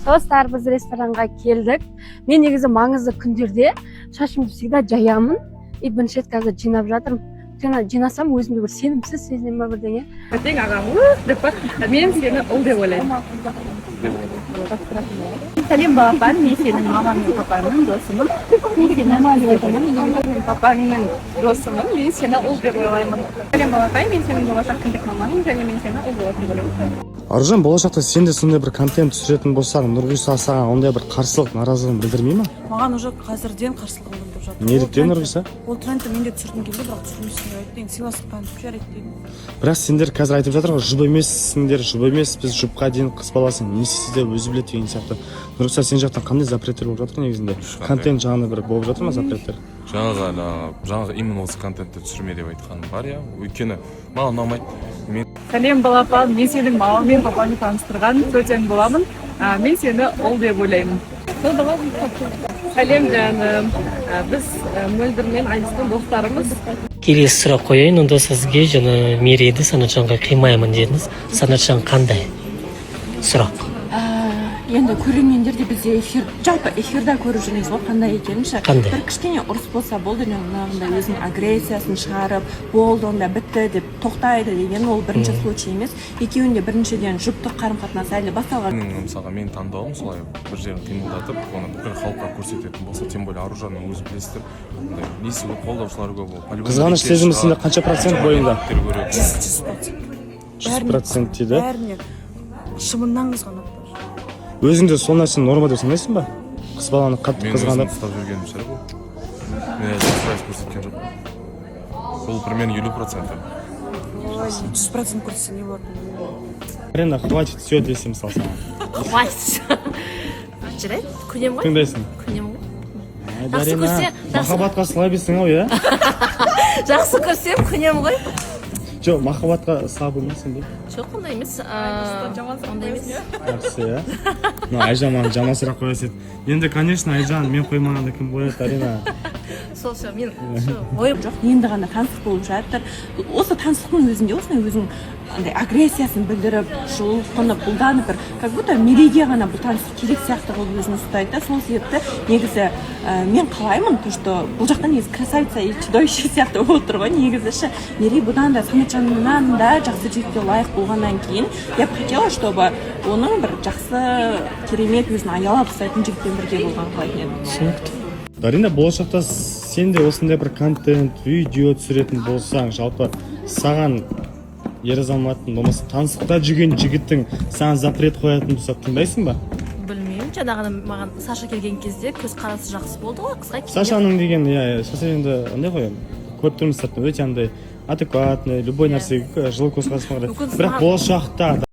Достар, біз ресторанға келдік. Мен негізі маңызды күндерде шашымды всегда жаямын. И бірінші рет қазір жинап жатырмын. Жинасам өзімді бір сенімсіз сезінемін бірдеңе. Ертең ағам деп бар, мен сені ұл деп ойлаймын. Сәлем балапан, мен сенің мамаң мен папаңның досымын. Мен сені Папаңның досымын, мен сені ұл деп ойлаймын. Сәлем балапан, мен сенің болашақ кіндік маманың және мен сені ұл болып ойлаймын. Аружан, болашақта сен де сондай бір контент түсіретін болсаң, Нұрғиса саған ондай бір қарсылық, наразылығын білдірмей ма? Маған уже қазірден қарсылығын білдіріп жатыр. Неліктен, Нұрғиса? Ол трендті мен де түсіргім келді, бірақ түсірмейсің деп айтты. Енді сыйластықтан түсіп жарайды деймін. Бірақ сендер қазір айтып жатыр ғой, жұп емессіңдер, жұп емес, біз жұпқа дейін қыз баласың, не істейсіздер өзі біледі деген сияқты. Нұрғиса, сен жақтан қандай запреттер болып жатыр негізінде? Контент жағында бір болып жатыр ма запреттер? Жаңағы именно осы контентті түсірме деп айтқаным бар, иә. Өйткені маған ұнамайды. Сәлем балапан, мен сенің мамаң мен папаңды таныстырған көтен боламын. Мен сені ұл деп ойлаймын. Сәлем жаным, біз Мөлдір мен Айныстың достарымыз. Келесі сұрақ қояйын, онда сізге жаңа Мерейді Санатжанға қимаймын дедіңіз. Санатжан қандай? Сұрақ. енді көрермендерде бізде жалпы эфирда көріп жүрміз ғой қандай екенін ше. Қандай? Бір кішкене ұрыс болса болды, жаңағындай өзінің агрессиясын шығарып, болды онда бітті деп тоқтайды деген ол бірінші случай емес. Екеуінде біріншіден жұптық қарым-қатынас әлі басталған. Мысалға мен таңдауым солай бір жерін қимылдатып, оны бүкіл халыққа көрсететін болса, тем более Аружанның өзі білесіздер, несі қолдаушылар көп ол. Қызғаныш сезімі сенде қанша процент бойында? 100% дейді. Бәріне шыбыннан қызғанады. Өзіңде сол нәрсені норма деп санайсың ба? Қыз баланы қатты қызғанып. Мен өзім ұстап жүргенім шығар бұл. Мен 100% көрсеткен жоқпын. Бұл примерно 50%. 100% көрсетсе не болады? Арена, хватит все десе мысалы саған. Хватит. Жарайды, көнем ғой? Кімдесің? Көнем ғой. Жақсы Арена, көрсе, махаббатқа слабисің ау, иә? жақсы көрсем көнем ғой. Жоқ, махаббатқа слаб емессің бе? Жоқ, ондай емес. Ондай емес. Жақсы, иә? Айжан маған жаман сұрақ қоясыз еді. Енді, конечно, Айжан, мен қоймағанда кім қояды, Арена? Сол ше, мен ойым жоқ, енді ғана таныстық болып жатыр. Осы таныстықтың өзінде осындай өзінің агрессиясын білдіріп, жұлқынып, бұлданып бір, как будто Мерейге ғана бұл таныстық керек сияқты қылып өзін ұстайды. Сол себепті негізі мен қалаймын, то что бұл жақтан негізі красавица и чудовище сияқты отыр ғой негізі ше. Мерей бұдан да Санатжаннан да жақсы жігітке лайық болғаннан кейін, я бы хотела, чтобы оның бір жақсы керемет өзін аялап ұстайтын жігітпен бірге болған қалайтын едім. Түсінікті. Арина, болашақта сен де осындай бір контент, видео түсіретін болсаң, жалпы саған ер азаматтың болмаса таныстықта жүрген жігіттің саған запрет қоятын болса тыңдайсың ба? білмеймін. Жаңағыда маған Саша келген кезде көз қарасы жақсы болды ғой қызға. Сашаның деген, Саша енді андай ғой, көріп тұрмыз өте андай адекватный, любой нәрсеге жылы көзқараспен қарайды. Бірақ болашақта